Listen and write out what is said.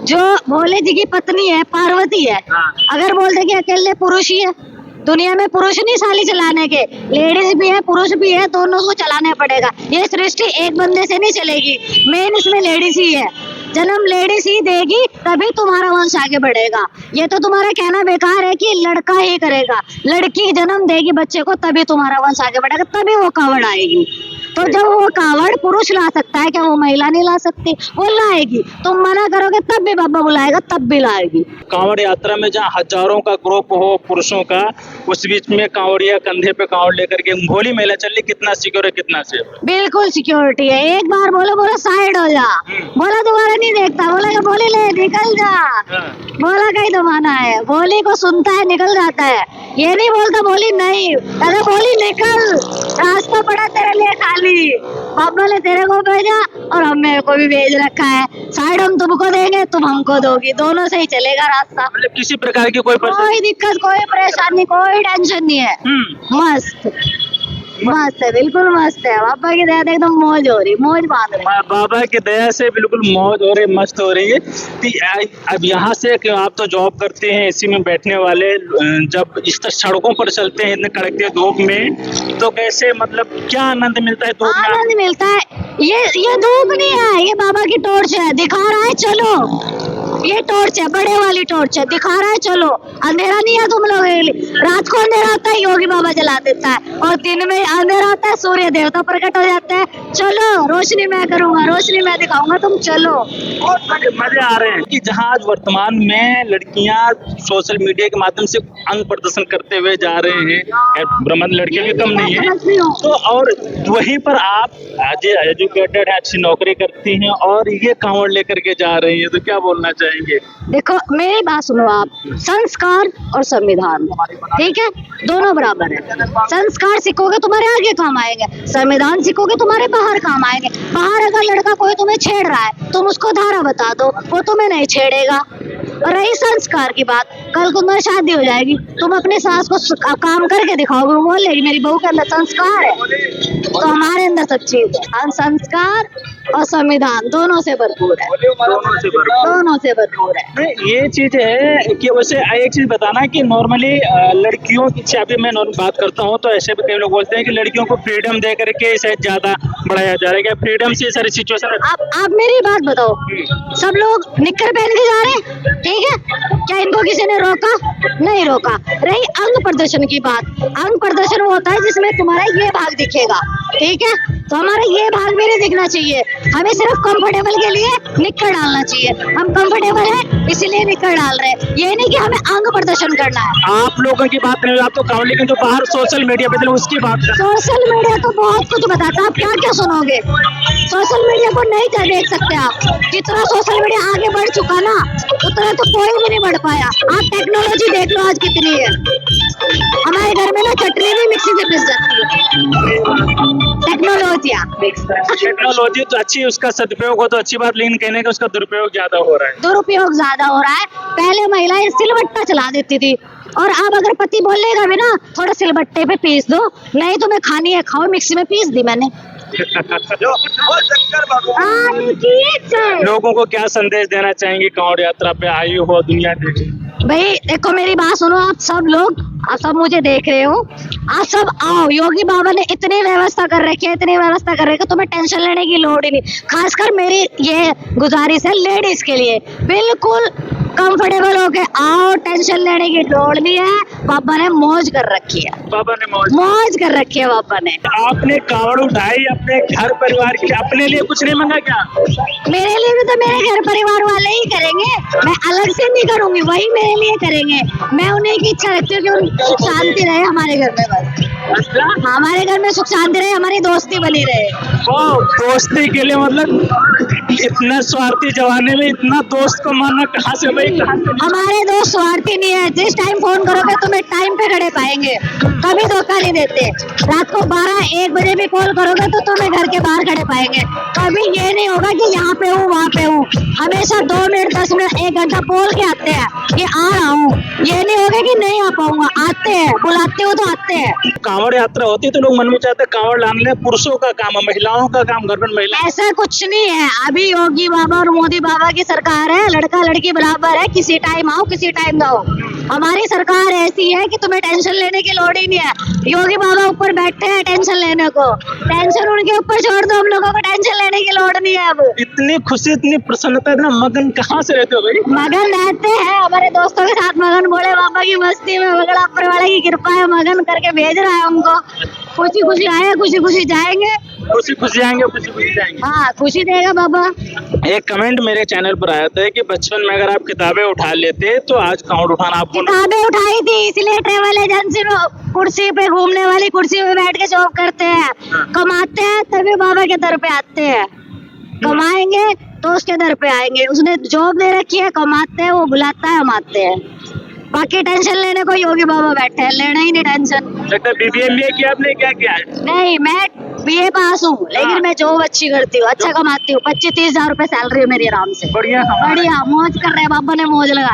जो भोले जी की पत्नी है पार्वती है, अगर बोल दे कि अकेले पुरुष ही है, दुनिया में पुरुष नहीं साली चलाने के, लेडीज भी है पुरुष भी है, दोनों को चलाना पड़ेगा। ये सृष्टि एक बंदे से नहीं चलेगी, मेन इसमें लेडीज ही है। जन्म लेडीज ही देगी तभी तुम्हारा वंश आगे बढ़ेगा। ये तो तुम्हारा कहना बेकार है कि लड़का ही करेगा, लड़की जन्म देगी बच्चे को तभी तुम्हारा वंश आगे बढ़ेगा, तभी वो कावड़ आएगी। तो जब वो कावड़ पुरुष ला सकता है, क्या वो महिला नहीं ला सकती? वो लाएगी। तुम मना करोगे तब भी बाबा बुलाएगा, तब भी लाएगी। कांवड़ यात्रा में जहाँ हजारों का ग्रुप हो पुरुषों का, उस बीच में कांवड़िया कंधे पे कांवड़ लेकर के भोली महिला चल रही, कितना सिक्योर है, कितना सेफ? बिल्कुल सिक्योरिटी है। एक बार बोला साइड हो जा, बोला दोबारा नहीं देखता, बोला कि बोली ले निकल जा, बोला कहीं दबाना है, बोली को सुनता है निकल जाता है। ये नहीं बोलता बोली नहीं, अरे बोली निकल, रास्ता पड़ा तेरे लिए खाली, बाबा ने तेरे को भेजा और हम मेरे को भी भेज रखा है, साइड हम तुमको देंगे तुम हमको दोगी, दोनों से ही चलेगा रास्ता। मतलब किसी प्रकार की कोई दिक्कत कोई परेशानी कोई टेंशन नहीं है। मस्त मस्त है, बिल्कुल मस्त है। बाबा की दया से एकदम मौज हो रही, मौज बांध रही। बाबा की दया से बिल्कुल मौज हो रही, मस्त हो रही है। अब यहाँ से आप तो जॉब करते हैं, एसी में बैठने वाले, जब इस तरह सड़कों पर चलते हैं इतने कड़कते धूप में, तो कैसे मतलब क्या आनंद मिलता है? धूप में आनंद मिलता है। ये धूप नहीं है, ये बाबा की टॉर्च है, दिखा रहा है चलो। ये टॉर्च है, बड़े वाली टॉर्च है, दिखा रहा है चलो। अंधेरा नहीं है तुम लोग, रात को अंधेरा होता है योगी बाबा जला देता है, और दिन में अंधेरा होता है सूर्य देवता प्रकट हो जाते हैं। चलो रोशनी मैं करूंगा, रोशनी मैं दिखाऊंगा, तुम चलो। बहुत मजे आ रहे हैं कि जहाँ आज वर्तमान में लड़कियां सोशल मीडिया के माध्यम से अंग प्रदर्शन करते हुए जा रहे हैं, ब्रह्म लड़के भी कम नहीं है, तो और वहीं पर आप आज एजुकेटेड है, अच्छी नौकरी करती हैं और ये कांवड़ लेकर के जा रही है, तो क्या बोलना चाहेंगे? देखो मेरी बात सुनो आप, संस्कार और संविधान, ठीक है, दोनों बराबर है। संस्कार सीखोगे तुम्हारे आगे काम आएंगे, संविधान सीखोगे तुम्हारे बाहर काम आएंगे। बाहर अगर लड़का कोई तुम्हें छेड़ रहा है, तुम उसको धारा बता दो, वो तुम्हें नहीं छेड़ेगा। और रही संस्कार की बात, कल को तुम्हारी शादी हो जाएगी, तुम अपने सास को काम करके दिखाओगे, वो बोलेगी मेरी बहू के अंदर संस्कार है, तो हमारे अंदर सब चीज है। संस्कार और संविधान दोनों से भरपूर है, दोनों से भरपूर है। ये चीज है कि वैसे एक चीज बताना कि नॉर्मली लड़कियों की, अभी मैं बात करता हूँ तो ऐसे भी कई लोग बोलते हैं कि लड़कियों को फ्रीडम दे करके शायद ज्यादा बढ़ाया जा रहा है, क्या फ्रीडम से सारी सिचुएशन? आप मेरी बात बताओ, सब लोग निक्कर पहन के जा रहे हैं, ठीक है, क्या इनको किसी ने रोका? नहीं रोका। रही अंग प्रदर्शन की बात, अंग प्रदर्शन वो होता है जिसमें तुम्हारा ये भाग दिखेगा, ठीक है, तो हमारा ये भाग भी नहीं दिखना चाहिए। हमें सिर्फ कंफर्टेबल के लिए निक्कर डालना चाहिए, हम कंफर्टेबल है इसलिए निक्कर डाल रहे हैं, ये नहीं कि हमें अंग प्रदर्शन करना है। आप लोगों की बात नहीं, आप तो कांवड़, लेकिन जो बाहर सोशल मीडिया पे उसकी बात, सोशल मीडिया तो बहुत कुछ बताता है, आप क्या क्या सुनोगे? सोशल मीडिया को नहीं देख सकते आप, जितना सोशल मीडिया आगे बढ़ चुका ना, उतना तो कोई भी नहीं बढ़ पाया। आप टेक्नोलॉजी देख लो आज कितनी है, हमारे घर में ना चटनी भी मिक्सी से पिस जाती है। टेक्नोलॉजी तो अच्छी, उसका सदुपयोग हो तो अच्छी बात, लेकिन कहने का उसका दुरुपयोग ज्यादा हो रहा है। दुरुपयोग ज्यादा हो रहा है। पहले महिलाएं सिलबट्टा चला देती थी, और अब अगर पति बोलेगा भी ना थोड़ा सिलबट्टे पे पीस दो, नहीं तुम्हें खानी है खाओ, मिक्सी में पीस दी मैंने। लोगों को क्या संदेश देना चाहेंगे कांवड़ यात्रा पे आई हो दुनिया देखे? भाई देखो मेरी बात सुनो, आप सब लोग, आप सब मुझे देख रहे हो, आप सब आओ। योगी बाबा ने इतनी व्यवस्था कर रखी है, इतनी व्यवस्था कर रखी है, तुम्हें टेंशन लेने की लोड़ ही नहीं। खासकर मेरी ये गुजारिश है लेडीज के लिए, बिल्कुल कंफर्टेबल होके आओ, टेंशन लेने की लोड़ नहीं है। बाबा ने मौज कर रखी है, बाबा ने मौज कर रखी है बाबा ने। आपने कांवड़ उठाई अपने घर परिवार के लिए, अपने लिए कुछ नहीं मांगा क्या? मेरे लिए भी तो मेरे घर परिवार वाले ही करेंगे, मैं अलग से नहीं करूंगी, वही मेरे लिए करेंगे। मैं उन्हीं की इच्छा रखती हूँ कि सुख शांति रहे हमारे घर में, बस हमारे घर में सुख शांति रहे, हमारी दोस्ती बनी रहे। दोस्ती के लिए मतलब इतना स्वार्थी जमाने में इतना दोस्त को मानना कहाँ से भाई? हमारे दोस्त स्वार्थी नहीं है, जिस टाइम फोन करोगे तुम्हें टाइम पे खड़े पाएंगे, कभी धोखा नहीं देते। रात को 12-1 बजे भी कॉल करोगे तो तुम्हें घर के बाहर खड़े पाएंगे, कभी ये नहीं होगा कि यहाँ पे हूँ वहाँ पे हूँ। हमेशा 2 मिनट 10 मिनट 1 घंटा बोल के आते हैं कि आ रहा हूँ, ये नहीं होगा कि नहीं आ पाऊंगा, आते हैं, बुलाते हो तो आते हैं। कांवड़ यात्रा होती है तो लोग मन में चाहते हैं कांवड़ लाने पुरुषों का काम है, महिलाओं का काम, घर में महिला। ऐसा कुछ नहीं है, अभी योगी बाबा और मोदी बाबा की सरकार है, लड़का लड़की बराबर है, किसी टाइम आओ किसी टाइम जाओ। हमारी सरकार ऐसी है कि तुम्हें टेंशन लेने की लोड़ ही नहीं है। योगी बाबा ऊपर बैठे हैं टेंशन लेने को, टेंशन उनके ऊपर छोड़ दो, हम लोगों को टेंशन लेने की लोड़ नहीं है अब। इतनी खुशी, इतनी प्रसन्नता, इतना मगन कहाँ से रहते हो भाई? मगन रहते हैं हमारे दोस्तों के साथ, मगन भोले बाबा की मस्ती में, मगन ऊपर वाले की कृपा है, मगन करके भेज रहा है हमको। खुशी खुशी आए, खुशी खुशी जाएंगे। खुशी खुशी आएंगे, खुशी खुशी जाएंगे। हाँ, खुशी देगा बाबा। एक कमेंट मेरे चैनल पर आया था कि बचपन में अगर आप किताबें उठा लेते तो आज कांवड़ उठाना आपको। किताबें उठाई थी इसलिए ट्रेवल एजेंसी में कुर्सी पे, घूमने वाली कुर्सी पे बैठ के जॉब करते हैं, कमाते हैं तभी बाबा के दर पे आते हैं। कमाएंगे तो उसके दर पे आएंगे, उसने जॉब दे रखी है, कमाते हैं, वो बुलाता है, हम आते हैं। बाकी टेंशन लेने को योगी बाबा बैठे हैं, लेना ही नहीं टेंशन। लगता है BBA MBA किया आपने, क्या किया है? नहीं, मैं BA पास हूँ, लेकिन मैं जॉब अच्छी करती हूँ, अच्छा कमाती हूँ। 25-30 हजार रुपए सैलरी है मेरी आराम से। बढ़िया बढ़िया मौज कर रहे हैं, बाबा ने मौज लगा